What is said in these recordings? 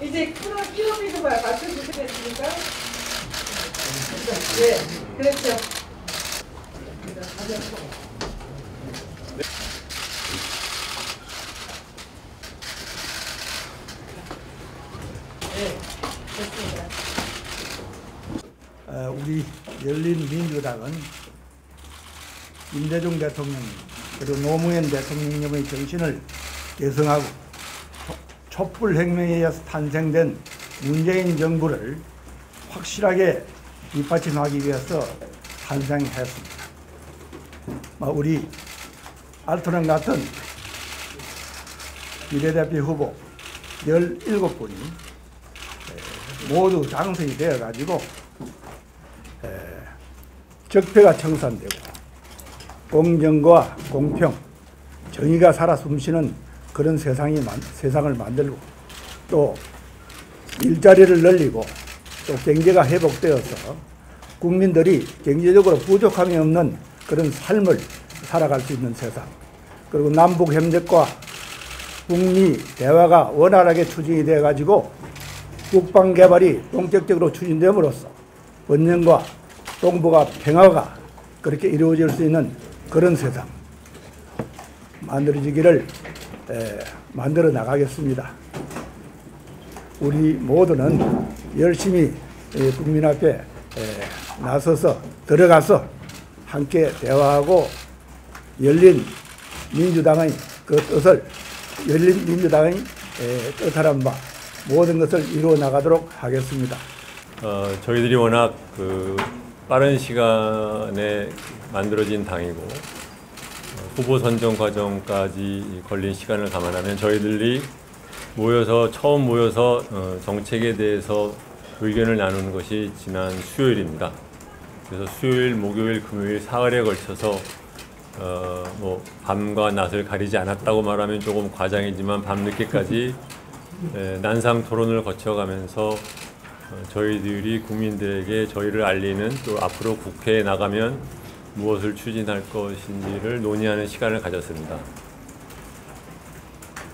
이제 키로미터가 맞춰주시겠습니까? 네, 그렇죠. 네, 좋습니다. 우리 열린민주당은 김대중 대통령 그리고 노무현 대통령님의 정신을 계승하고 촛불혁명에 의해서 탄생된 문재인 정부를 확실하게 뒷받침하기 위해서 탄생했습니다. 우리 알토론 같은 비례대표 후보 17분이 모두 당선이 되어가지고 적폐가 청산되고 공정과 공평, 정의가 살아 숨쉬는 그런 세상을 만들고 또 일자리를 늘리고 또 경제가 회복되어서 국민들이 경제적으로 부족함이 없는 그런 삶을 살아갈 수 있는 세상, 그리고 남북 협력과 북미 대화가 원활하게 추진이 되어 가지고 국방 개발이 본격적으로 추진됨으로써 번영과 동북아 평화가 그렇게 이루어질 수 있는 그런 세상 만들어지기를 만들어 나가겠습니다. 우리 모두는 열심히 국민 앞에 나서서 들어가서 함께 대화하고 열린 민주당의 그 뜻을 열린 민주당의 뜻하란 바 모든 것을 이루어 나가도록 하겠습니다. 저희들이 워낙 빠른 시간에 만들어진 당이고 후보 선정 과정까지 걸린 시간을 감안하면 저희들이 처음 모여서 정책에 대해서 의견을 나누는 것이 지난 수요일입니다. 그래서 수요일, 목요일, 금요일, 사흘에 걸쳐서 밤과 낮을 가리지 않았다고 말하면 조금 과장이지만 밤늦게까지 난상 토론을 거쳐가면서 저희들이 국민들에게 저희를 알리는 또 앞으로 국회에 나가면 무엇을 추진할 것인지를 논의하는 시간을 가졌습니다.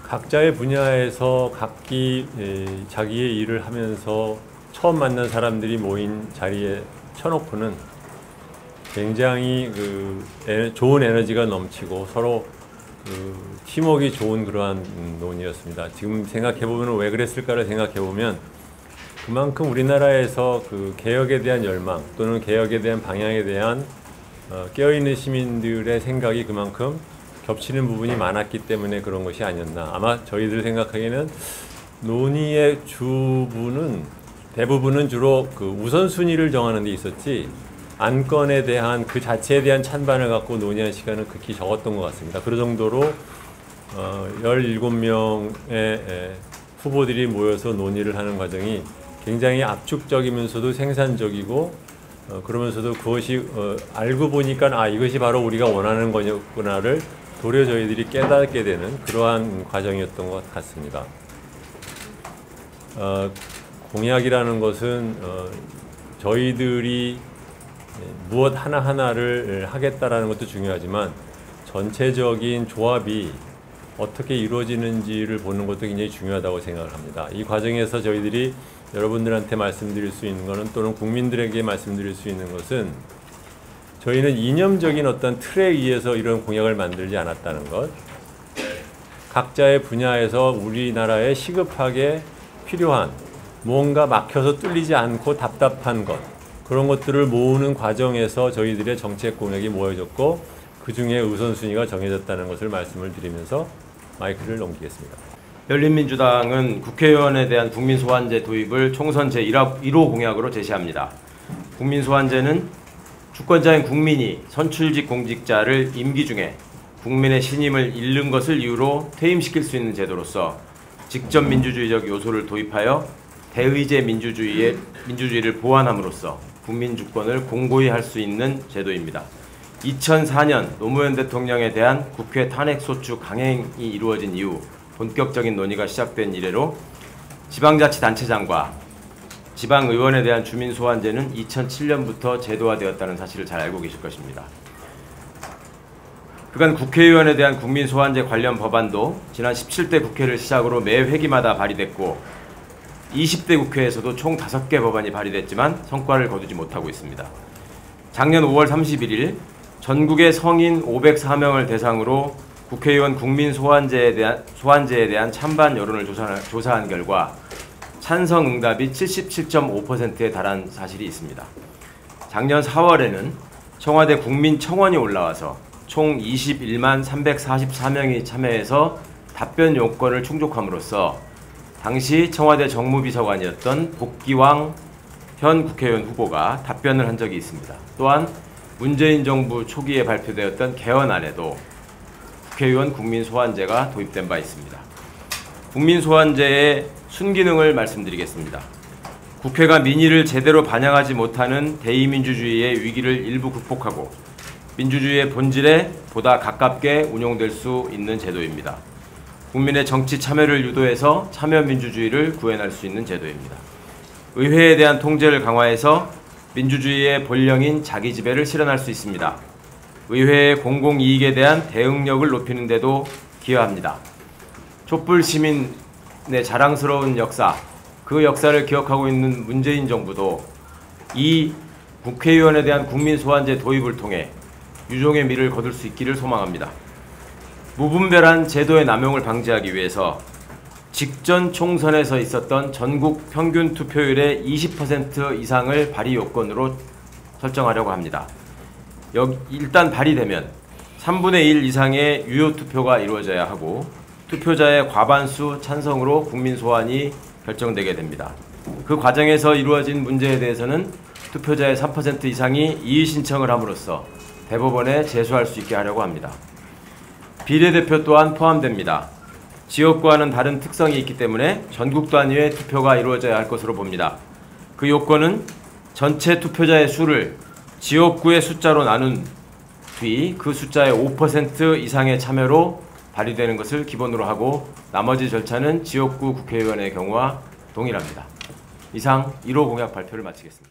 각자의 분야에서 각기 자기의 일을 하면서 처음 만난 사람들이 모인 자리에 쳐놓고는 굉장히 좋은 에너지가 넘치고 서로 팀워크가 좋은 그러한 논의였습니다. 지금 생각해보면 왜 그랬을까를 생각해보면 그만큼 우리나라에서 개혁에 대한 열망 또는 개혁에 대한 방향에 대한 깨어있는 시민들의 생각이 그만큼 겹치는 부분이 많았기 때문에 그런 것이 아니었나. 아마 저희들 생각하기에는 논의의 대부분은 주로 우선순위를 정하는 데 있었지 안건에 대한 그 자체에 대한 찬반을 갖고 논의한 시간은 극히 적었던 것 같습니다. 그 정도로 17명의 후보들이 모여서 논의를 하는 과정이 굉장히 압축적이면서도 생산적이고 그러면서도 그것이 알고 보니까 이것이 바로 우리가 원하는 거였구나를 도리어 저희들이 깨닫게 되는 그러한 과정이었던 것 같습니다. 공약이라는 것은 저희들이 무엇 하나하나를 하겠다라는 것도 중요하지만 전체적인 조합이 어떻게 이루어지는지를 보는 것도 굉장히 중요하다고 생각을 합니다. 이 과정에서 저희들이 여러분들한테 말씀드릴 수 있는 것은 또는 국민들에게 말씀드릴 수 있는 것은 저희는 이념적인 어떤 틀에 의해서 이런 공약을 만들지 않았다는 것, 각자의 분야에서 우리나라에 시급하게 필요한 뭔가 막혀서 뚫리지 않고 답답한 것, 그런 것들을 모으는 과정에서 저희들의 정책 공약이 모여졌고 그 중에 우선순위가 정해졌다는 것을 말씀을 드리면서 마이크를 넘기겠습니다. 열린민주당은 국회의원에 대한 국민소환제 도입을 총선 제1호 공약으로 제시합니다. 국민소환제는 주권자인 국민이 선출직 공직자를 임기 중에 국민의 신임을 잃는 것을 이유로 퇴임시킬 수 있는 제도로서 직접 민주주의적 요소를 도입하여 대의제 민주주의를 보완함으로써 국민 주권을 공고히 할 수 있는 제도입니다. 2004년 노무현 대통령에 대한 국회 탄핵소추 강행이 이루어진 이후 본격적인 논의가 시작된 이래로 지방자치단체장과 지방의원에 대한 주민소환제는 2007년부터 제도화되었다는 사실을 잘 알고 계실 것입니다. 그간 국회의원에 대한 국민소환제 관련 법안도 지난 17대 국회를 시작으로 매 회기마다 발의됐고 20대 국회에서도 총 5개 법안이 발의됐지만 성과를 거두지 못하고 있습니다. 작년 5월 31일 전국의 성인 504명을 대상으로 국회의원 국민소환제에 대한 찬반 여론을 조사한 결과 찬성 응답이 77.5%에 달한 사실이 있습니다. 작년 4월에는 청와대 국민청원이 올라와서 총 21만 344명이 참여해서 답변 요건을 충족함으로써 당시 청와대 정무비서관이었던 복기왕 현 국회의원 후보가 답변을 한 적이 있습니다. 또한 문재인 정부 초기에 발표되었던 개헌안에도 국회의원 국민소환제가 도입된 바 있습니다. 국민소환제의 순기능을 말씀드리겠습니다. 국회가 민의를 제대로 반영하지 못하는 대의민주주의의 위기를 일부 극복하고 민주주의의 본질에 보다 가깝게 운용될 수 있는 제도입니다. 국민의 정치 참여를 유도해서 참여민주주의를 구현할 수 있는 제도입니다. 의회에 대한 통제를 강화해서 민주주의의 본령인 자기지배를 실현할 수 있습니다. 의회의 공공이익에 대한 대응력을 높이는 데도 기여합니다. 촛불 시민의 자랑스러운 역사, 그 역사를 기억하고 있는 문재인 정부도 이 국회의원에 대한 국민소환제 도입을 통해 유종의 미를 거둘 수 있기를 소망합니다. 무분별한 제도의 남용을 방지하기 위해서 직전 총선에서 있었던 전국 평균 투표율의 20% 이상을 발의 요건으로 설정하려고 합니다. 일단 발의되면 3분의 1 이상의 유효 투표가 이루어져야 하고 투표자의 과반수 찬성으로 국민소환이 결정되게 됩니다. 그 과정에서 이루어진 문제에 대해서는 투표자의 3% 이상이 이의 신청을 함으로써 대법원에 제소할 수 있게 하려고 합니다. 비례대표 또한 포함됩니다. 지역구와는 다른 특성이 있기 때문에 전국 단위의 투표가 이루어져야 할 것으로 봅니다. 그 요건은 전체 투표자의 수를 지역구의 숫자로 나눈 뒤 그 숫자의 5% 이상의 참여로 발의되는 것을 기본으로 하고 나머지 절차는 지역구 국회의원의 경우와 동일합니다. 이상 1호 공약 발표를 마치겠습니다.